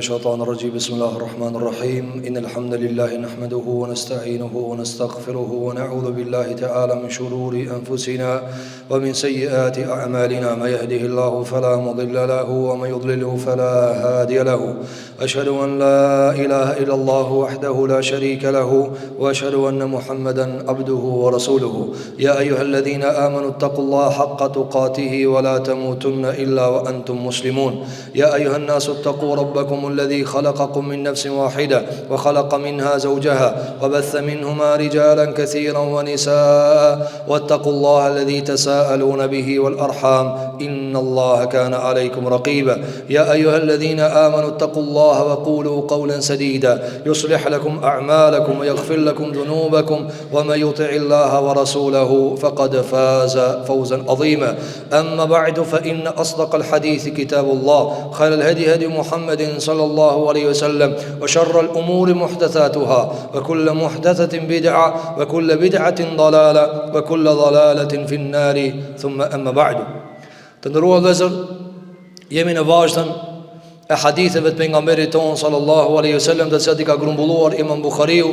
الشيطان الرجيم بسم الله الرحمن الرحيم إن الحمد لله نحمده ونستعينه ونستغفره ونعوذ بالله تعالى من شرور أنفسنا ومن سيئات أعمالنا ما يهده الله فلا مضل له ومن يضلله فلا هادي له أشهد أن لا إله إلا الله وحده لا شريك له وأشهد أن محمدا عبده ورسوله يا أيها الذين آمنوا اتقوا الله حق تقاته ولا تموتن إلا وأنتم مسلمون يا أيها الناس اتقوا ربكم الذي خلقكم من نفس واحدة وخلق منها زوجها وبث منهما رجالا كثيرا ونساء واتقوا الله الذي تساءلون به والأرحام إن الله كان عليكم رقيبا يا أيها الذين آمنوا اتقوا الله وقولوا قولا سديدا يصلح لكم أعمالكم ويغفر لكم ذنوبكم ومن يطع الله ورسوله فقد فاز فوزا عظيما أما بعد فإن أصدق الحديث كتاب الله خير الهدي هدي محمد صلى الله عليه وسلم وشر الأمور محدثاتها وكل محدثة بدعة وكل بدعة ضلالة وكل ضلالة في النار ثم أما بعد تندروا الوزر يمين vazhdën e haditheve të pejgamberit ton sallallahu alaihi wasallam, të cilat I ka grumbulluar Imam Buhariu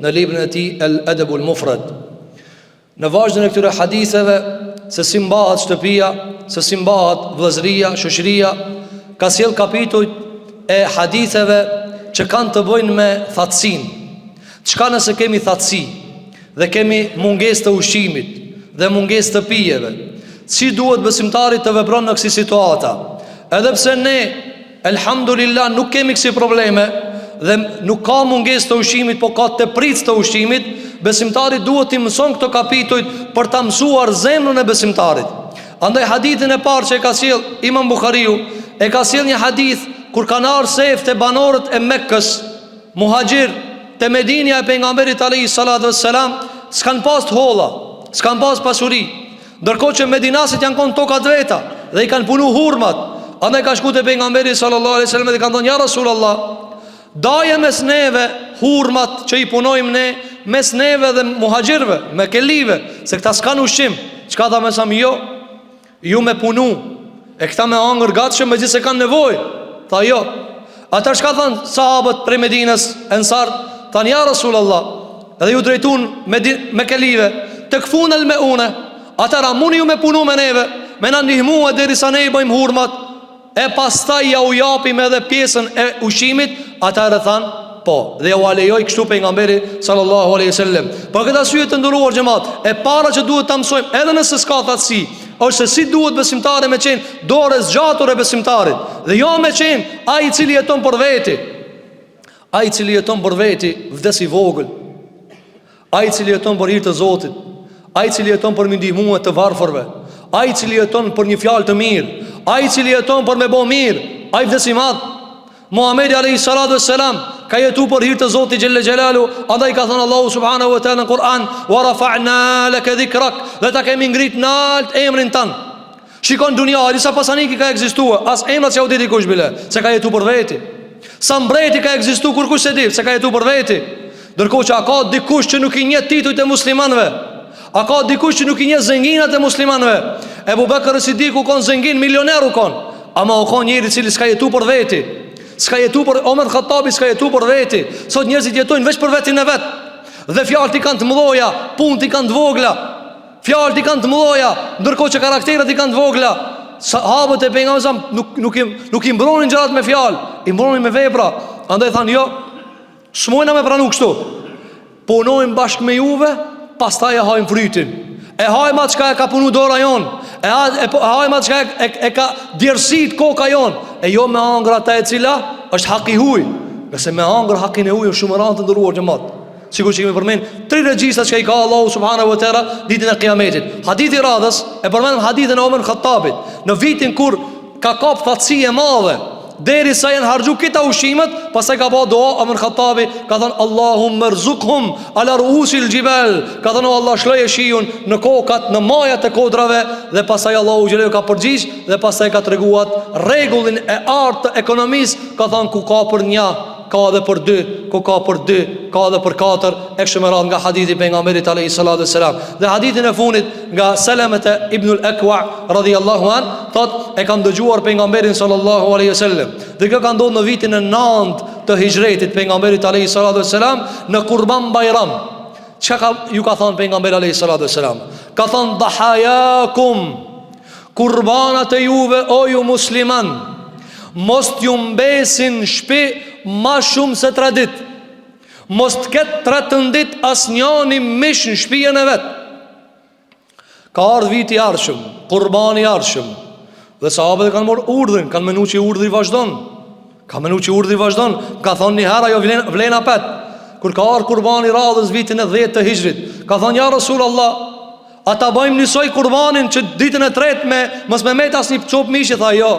në librin e tij El Adabul Mufrad. Në vazhdën e këtyre haditheve se si mbahet shtëpia, se si mbahet vëllëzëria, shoqëria, ka sjell kapitull e haditheve që kanë të bëjnë me thatësinë. Çka nëse kemi thatësi dhe kemi mungesë të ushqimit dhe mungesë të pijeve, si duhet besimtari të vepron në kësi situata? Edhe pse ne elhamdulillah nuk kemi kësi probleme dhe nuk ka mungesë të ushqimit, po ka të pritës të ushqimit, besimtari duhet të mëson këto kapitull për të mësuar zemrën e besimtarit. Andaj hadithin e parë që e ka sjell Imam Buhariu, e ka sjell një hadith kur kanë ardhur sef të banorët e Mekkës, muhaxhir te Medinja e pejgamberit alayhi salatu wassalam, s'kan pas holla, s'kan pas pasuri, ndërkohë që medinasit janë konë tokat veta dhe I kanë punu hurmat. Andaj ka shku te pejgamberi sallallahu alaihi wasallam dhe kanë thonë: ja Rasulullah, daje mes neve hurmat që I punojmë ne, mes neve dhe muhaxhirve, me kelive, se këta s'kan ushqim. Çka tha mesam? Jo me punu, e këta me hangër gatshëm me gjithë se kanë nevojë. Tha jo. Ata çka thanë sahabët prej Medinës, ensar, thanë: ja Rasulullah, edhe ju drejtun me kelive, të këfunel me une, atëra muni ju me punu me neve, me na ndihmua derisa ne I bëjmë hurmat, e pastaj ja u japim edhe pjesën e ushqimit. Atëra thanë po, dhe ja u alejoj kështu pejgamberi sallallahu alaihi wasallam. Për këtë arsye të nderuar xhamat, e para që duhet ta mësojmë, edhe nëse s'ka thatësi, është se si duhet besimtari me qenë dorë zgjatur e besimtarit, dhe jo me qenë ai I cili jeton për veti. Ai I cili jeton për veti vdes I vogël. Ai I cili jeton për hir të Zotit. Ai I cili jeton për me ndihmue të varfërve. Ai I cili jeton për një fjalë të mirë. Ai I cili jeton për me bë mirë. Ai vdes I madh. Muhamedi alayhi salatu wassalam ka jetu për hir të Zotit xhelle xhelalu. Andaj ka thënë Allahu subhanahu wa taala në Kur'an: wa rafa'na laka dhikrak, dhe ta kemi ngrit nalt emrin tan. Shikon dunia, disa pasaniki ka ekzistuar, as emrat që u ditë kush bile, se ka jetu për veti. Sa mbreti ka ekzistuar kur kush e di, se ka jetu për veti. Ndërkohë që ka dikush që nuk I njeh titujt e muslimanëve, a ka dikush që nuk I njeh zenginat e muslimanëve. Ebu Bekr Siddiku kon zengin, milioner u kon, ama u kon njëri I cili s'ka jetu për veti. S'ka jetu për Omer Khattabi, s'ka jetu për veti. Sot njerëzit jetojnë veç për vetin e vet. Dhe fjalët I kanë të mëdha, punët I kanë të vogla. Fjalët I kanë të mëdha, ndërkohë që karakterat I kanë të vogla. Sahabët e pejgamberit nuk I mbronin gjërat me fjalë, I mbronin me vepra. Andaj thanë: jo, s'mojna me pranu kështu. Punojmë bashkë me juve, pastaj e hajmë frytin. E hajmë atë çka e ka punu dora jon. E hajmë atë çka e ka djersit koka jon. E jo me hangër ata e cila është hak I huj. Nëse me hangër hakin e huj është shumë rëndë të ndëruar xhamat. Sikur që kemi përmend 3 regjistra që I ka Allahu subhanahu wa taala ditën e Kiametit. Hadithi radhës e përmend hadithin e Omer Khattabit, në vitin kur ka kap thatësi e madhe, derisa janë harxhu këta ushqimet, pastaj ka bëu dua Omer Khattabi, ka thënë: Allahumma rzuqhum ala ruusil jibal, ka thënë: o Allah, shloje shiun në kokat, në majat e kodrave. Dhe pastaj Allahu xheleu ka përgjigj dhe pastaj ka treguar rregullin e artë të ekonomisë, ka thënë: ku ka për një ka edhe për 2, ku ka për 2, ka edhe për 4, e kështu me radhë nga hadithi pejgamberit alayhi salatu wassalam. Dhe hadithin e fundit nga Salamata ibn al-Akwa radhiyallahu an, thot e kam dëgjuar pejgamberin sallallahu alaihi wasallam. Dhe kjo ka ndodhur në vitin e 9 të hijretit pejgamberit alayhi salatu wassalam në Kurban Bayram. Çka ju ka thënë pejgamberi alayhi salatu wassalam? Ka thënë dahayakum, kurbanat e juve o ju musliman, mos t'ju mbesin shpi ma shumë se 3 dit. Mos t'ket 13 dit as njani mish në shpijen e vet. Ka ardhë viti arshëm, kurbani arshëm, dhe sahabët e kanë morë urdhën, kanë menu që urdhë i vazhdon. Ka thonë një hera jo vlen apet. Kur ka ardhë kurbani radhës vitin e 10 të hijrit, ka thonë ja Rasulullah, a ta bëjmë njësoj kurbanin që ditën e 3 me mos me met as një çop mishi? Tha jo,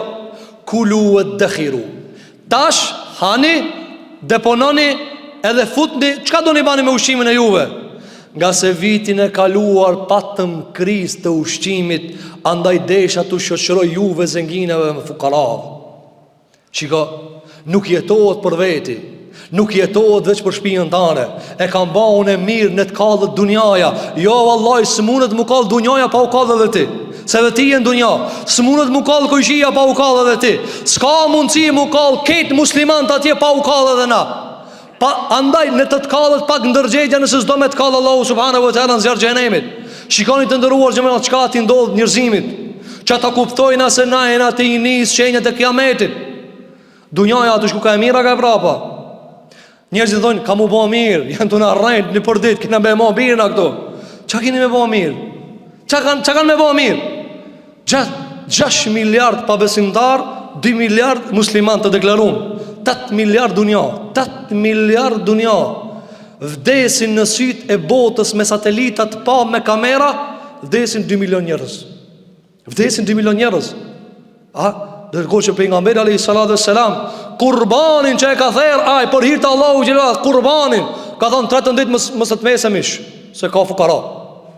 kulu e dëkhiru, tash hani, depononi edhe futni, çka do një bani me ushqimin e juve? Nga se vitin e kaluar patëm kriz të ushqimit, andaj desha të shoqëroj juve zëngineve me fukarave. Shiko, nuk jetohet për veti, nuk jetohet veç për shtëpinë tane. E kam ba unë e mirë në të kallët dunjaja. Jo vallaj, së mundet mu kallë dunjaja pa u kallë edhe ti, se dhe ti e në dunja. Së mundet mu kallë kojshia pa u kallë edhe ti. S'ka mundësi mu kallë ketë muslimant atje pa u kallë edhe na. Andaj në të kallët pak ndërgjegja nëse s'do me të kallë Allahu subhanahu wa ta'ala në zjarë xhenemit. Shikoni të ndëruar gjëmëra çka ti ndodh njerëzimit, që ta kuptojnë se na e na të i nis shenjat e kiametit. Dunjaja atë shku ka e mira ka e prapa. Njerëzit thonë, ka mu bo mirë, janë të në rrejt një përdit, kina me bo mirë në këto. Qa kini me bo mirë? Qa kanë me bo mirë? 6 miliard pabesimtar, 2 miliard musliman të deklarum, 8 miliard dunja, 8 miliard dunja. Vdesin në syt e botës me satelitat pa me kamera, vdesin 2 milion njerëz. Vdesin 2 milion njerëz. Dërko që pejgamberi alayhi salatu wassalam kurbanin që e ka therr, aj për hir të Allahu xhelal, kurbanin ka thonë 13 ditë mos të mesë mish, se ka fukara.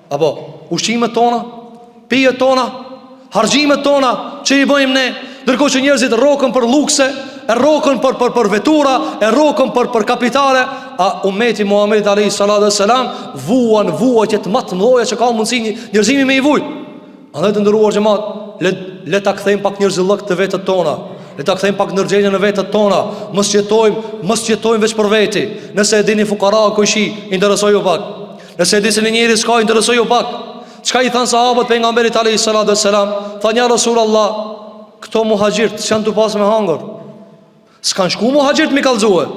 Apo ushqimet tona, pijet tona, harxhimet tona që i bëjmë ne, ndërkohë që njerëzit rrokën për lukse, e rrokën për vetura, e rrokën për kapitale, a ummeti Muhamedit alayhi salatu wassalam vuan vuajtje të më të mëdha që ka mundësi njerëzimi me i vujt. Andaj të ndëruar xhamat, le ta kthejmë pak njerëzillëk të vetët tona. Le ta kthejmë pak ndërgjegje në vetët tona. Mos jetojmë veç për veti. Nëse e dini fukara kushi, interesoj ju pak. Nëse e dini se njëri s'ka, interesoj ju pak. Çka i thanë sahabët pejgamberit alayhi salatu wassalam? Thanë ja Rasulullah, këto muhaxhirt s'kan tu pas me hangër. S'kan shku muhaxhirt mi kallëzue.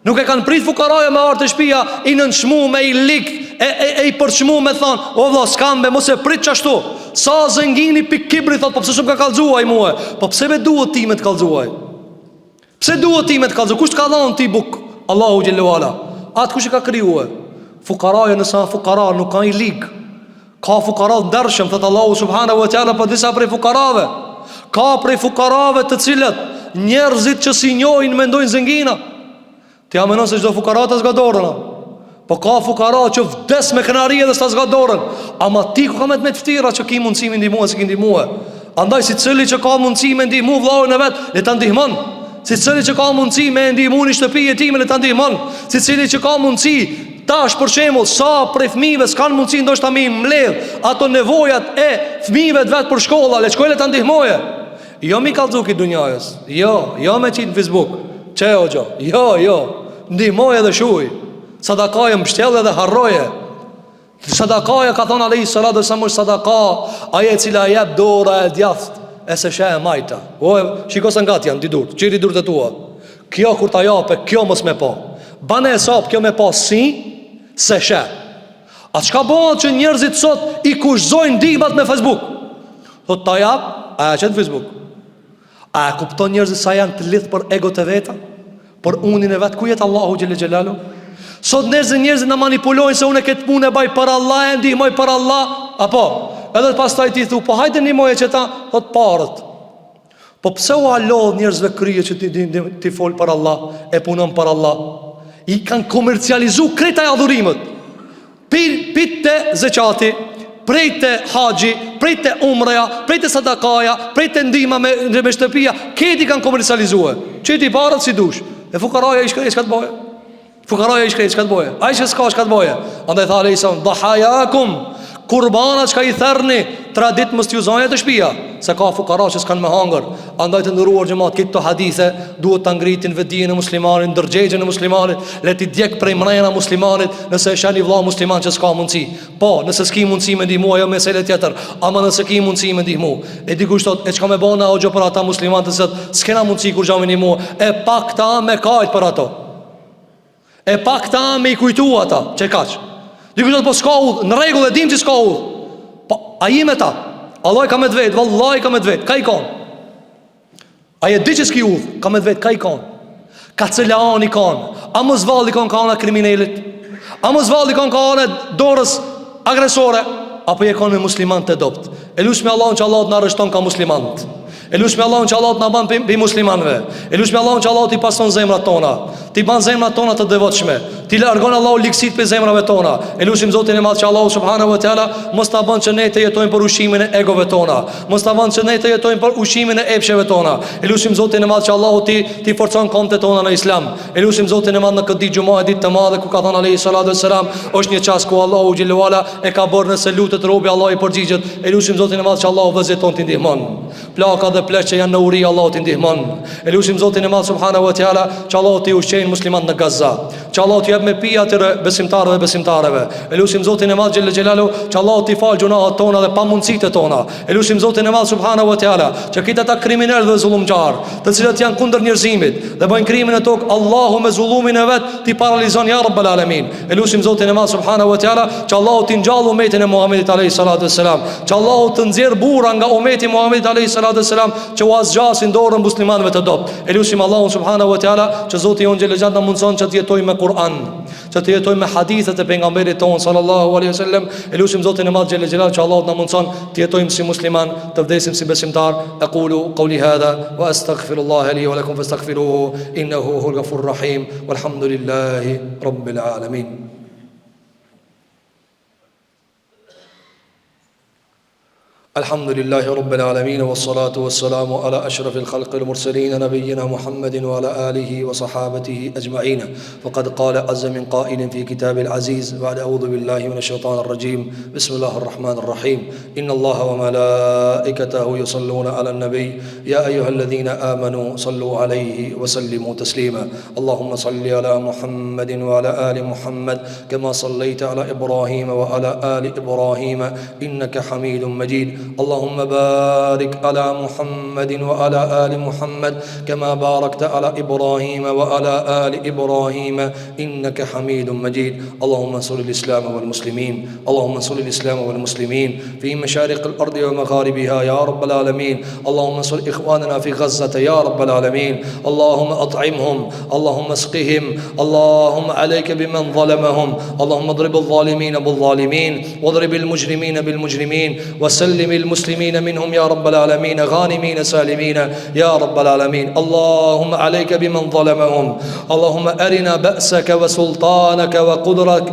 Nuk e kanë prit fukaraja me ardh të shtëpia, i nënshmu me i lik, e i përçmu me thonë, o valla s'kam be, mos e prit çashtu. Sa zëngini pik kibri thot, po pse s'u ka kallëzuaj mua? Po pse me duhet ti me të kallëzuaj? Pse duhet ti me të kallëzuaj? Kush të ka dhënë ti buk? Allahu xhellahu ala. Atë kush e ka krijuar? Fukaraja nësa fukara nuk ka i lig. Ka fukara ndershëm, thot Allahu subhanahu wa taala për disa prej fukarave. Ka prej fukarave të cilët njerëzit që si njohin mendojnë zëngina. Ti amenon se çdo fukara të zgadorën. Po ka fukara që vdes me kënari edhe s'ta zgadorën. Ama ti ku ka me të ftira që ki mundësi me ndihmue, se ki ndihmue. Andaj si cili që ka mundësi me ndihmu vllahun e vet, le ta ndihmon. Si cili që ka mundësi me ndihmu në shtëpi e time, le ta ndihmon. Si cili që ka mundësi, tash për shembull, sa prej fëmijëve s'kan mundësi ndoshta me mbledh ato nevojat e fëmijëve vet për shkolla, le shkojë le ta ndihmoje. Jo mi kallëzuki dunjajës. Jo me qitë në Facebook. Çe hoxha. Jo. Ndihmoje dhe shuj. Sadakaja mbështjellë dhe harroje. Sadakaja ka thonë alayhi salatu wasallam, sadaka ajo e cila jep dora e djathtë e se sheh e majta. O shiko se ngat janë di durt, çiri durt e tua. Kjo kur ta jape, kjo mos me pa. Bane e sap kjo me pa se sheh. A çka bëhet që njerëzit sot i kushzojnë ndihmat me Facebook? Thot ta jap, a e çet Facebook? A e kupton njerëzit sa janë të lidhur për egot e veta? Për unin e vet, ku jet Allahu xhelel xhelalu? Sot njerëzit na manipulojnë se unë këtë punë e baj për Allah, e ndihmoj për Allah. Apo, edhe pastaj ti thu, po hajde ndihmoje që ta, thot parët. Po pse u alodh njerëzve krije që ti fol për Allah, e punon për Allah? I kanë komercializu krejt e adhurimet. Pitte zeqati, prejte haxhi, prejte umreja, prejte sadakaja, prejte ndihma me shtëpia, këti kanë komercializuar. Çeti parët si dush. E fukaraja i shkrejt, çka të bëje? Fukaraja i shkrejt, çka të bëje? Ai që s'ka, çka të bëje? Andaj tha Alejsa, dhahayakum, kurbanat që i therni, 3 ditë mos t'ju zonjë të shtëpia, se ka fukara që s'kan me hangër. Andaj të ndëruar xhamat, këto hadithe duhet ta ngritin vetdijen e muslimanit, ndërgjegjen e muslimanit, le ti djeg prej mrejna muslimanit, nëse është një vëlla musliman që s'ka mundsi. Po, nëse s'ki mundsi me ndihmu, ajo mesele tjetër, ama nëse ki mundsi me ndihmu. E dikush thot, e çka me bëna o për ata muslimanë se s'kena mundsi kur jam me ndihmu, e pakta me kajt për ato. E pakta me i kujtu ata, që kaç. Dikush thot, po s'ka udh, në rregull e dim që s'ka udh. Po, a je me ta? Allah ka me të vetë, vallahi ka me të vetë, ka i konë. A je di që s'ki udh, ka me të vetë, ka i konë. Ka cëlan i konë. A më zvalli konë ka anë kriminalit? A më zvalli konë ka anë dorës agresore? Apo je konë me muslimant të dopt? E lusë me Allahun që Allah të në arreshton ka muslimant. E lusë me Allahun që Allah të në ban për muslimanve. E lusë me Allahun që Allah të i pason zemrat tona, ti ban zemrat tona të devotshme, ti largon Allahu likësit për zemrave tona. E lusim Zotin e madh që Allahu subhanahu wa taala mos ta bën që ne të jetojmë për ushimin e egove tona, mos ta bën që ne të jetojmë për ushimin e epsheve tona. E lusim Zotin e madh që Allahu ti forcon kombët tona në Islam. E lusim Zotin e madh në këtë ditë xumë, ditë të madhe ku ka thënë alayhi salatu wassalam, është një çast ku Allahu xhelalu ala e ka bërë nëse lutet robi Allahu i përgjigjet. E lusim Zotin e madh që Allahu vëzëton ti ndihmon. Plaka dhe pleq që janë në uri Allahu ti ndihmon. E lusim Zotin e madh subhanahu wa taala që Allahu ti ushqejnë muslimanët në Gaza, që Allahu ti jap me pija atyre besimtarëve dhe besimtareve. E lusim Zotin e madh xhel xhelalu që Allahu ti fal gjunahet tona dhe pamundësitë tona. E lusim Zotin e madh subhanahu wa taala që këta ata kriminal dhe zullumçar, të cilët janë kundër njerëzimit dhe bëjnë krimin e tokë, Allahu me zullumin e vet ti paralizon ya rabbal alamin. E lusim Zotin e madh subhanahu wa taala që Allahu ti ngjall umetin e Muhamedit alayhi salatu wassalam, që Allahu të nxjerr burra nga umeti Muhamedit alayhi salatu wassalam që u azgjasin dorën muslimanëve të dopt. E lusim Allahun subhanahu wa taala që Zoti i onjë xhelat na mundson që të jetojmë me Kur'an, që të jetojmë me hadithet e pejgamberit ton sallallahu alaihi wasallam. E lusim Zotin e madh xhel xhelal që Allahu na mundson të jetojmë si musliman, të vdesim si besimtar. Aqulu qawli hadha wa astaghfirullaha li wa lakum fastaghfiruhu innahu huwal ghafurur rahim walhamdulillahi rabbil alamin. الحمد لله رب العالمين والصلاة والسلام على أشرف الخلق المرسلين نبينا محمد وعلى آله وصحابته أجمعين. فقد قال عز من قائل في كتاب العزيز بعد أعوذ بالله من الشيطان الرجيم بسم الله الرحمن الرحيم إن الله وملائكته يصلون على النبي يا أيها الذين آمنوا صلوا عليه وسلموا تسليما. اللهم صل على محمد وعلى آل محمد كما صليت على إبراهيم وعلى آل إبراهيم إنك حميد مجيد. اللهم بارك على محمد وعلى آل محمد كما باركت على إبراهيم وعلى آل إبراهيم إنك حميد مجيد. اللهم انصر الإسلام والمسلمين، اللهم انصر الإسلام والمسلمين في مشارق الأرض ومغاربها يا رب العالمين. اللهم انصر إخواننا في غزة يا رب العالمين. اللهم أطعمهم، اللهم اسقهم، اللهم عليك بمن ظلمهم. اللهم اضرب الظالمين بالظالمين واضرب المجرمين بالمجرمين وسلم المسلمين منهم يا رب العالمين غانمين سالمين يا رب العالمين. اللهم عليك بمن ظلمهم. اللهم أرنا بأسك وسلطانك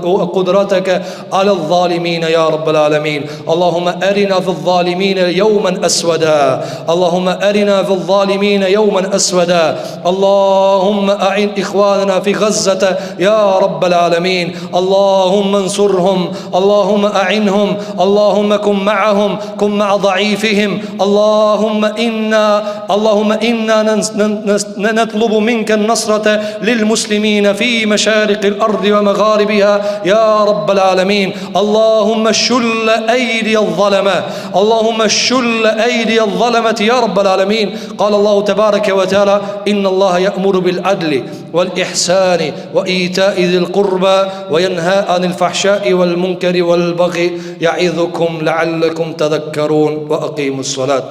وقدرتك على الظالمين يا رب العالمين. اللهم أرنا في الظالمين يوما أسودا، اللهم أرنا في الظالمين يوما أسودا. اللهم أعن إخواننا في غزة يا رب العالمين. اللهم انصرهم، اللهم أعنهم، اللهم كن معهم، كن مع ضعيفهم. اللهم إنا نطلب منك النصرة للمسلمين في مشارق الأرض ومغاربها يا رب العالمين. اللهم شل أيدي الظلمة، اللهم شل أيدي الظلمة يا رب العالمين. قال الله تبارك وتعالى إن الله يأمر بالعدل والإحسان وإيتاء ذي القربى وينهى عن الفحشاء والمنكر والبغي يعظكم لعلكم تذكرون وأقيموا الصلاة.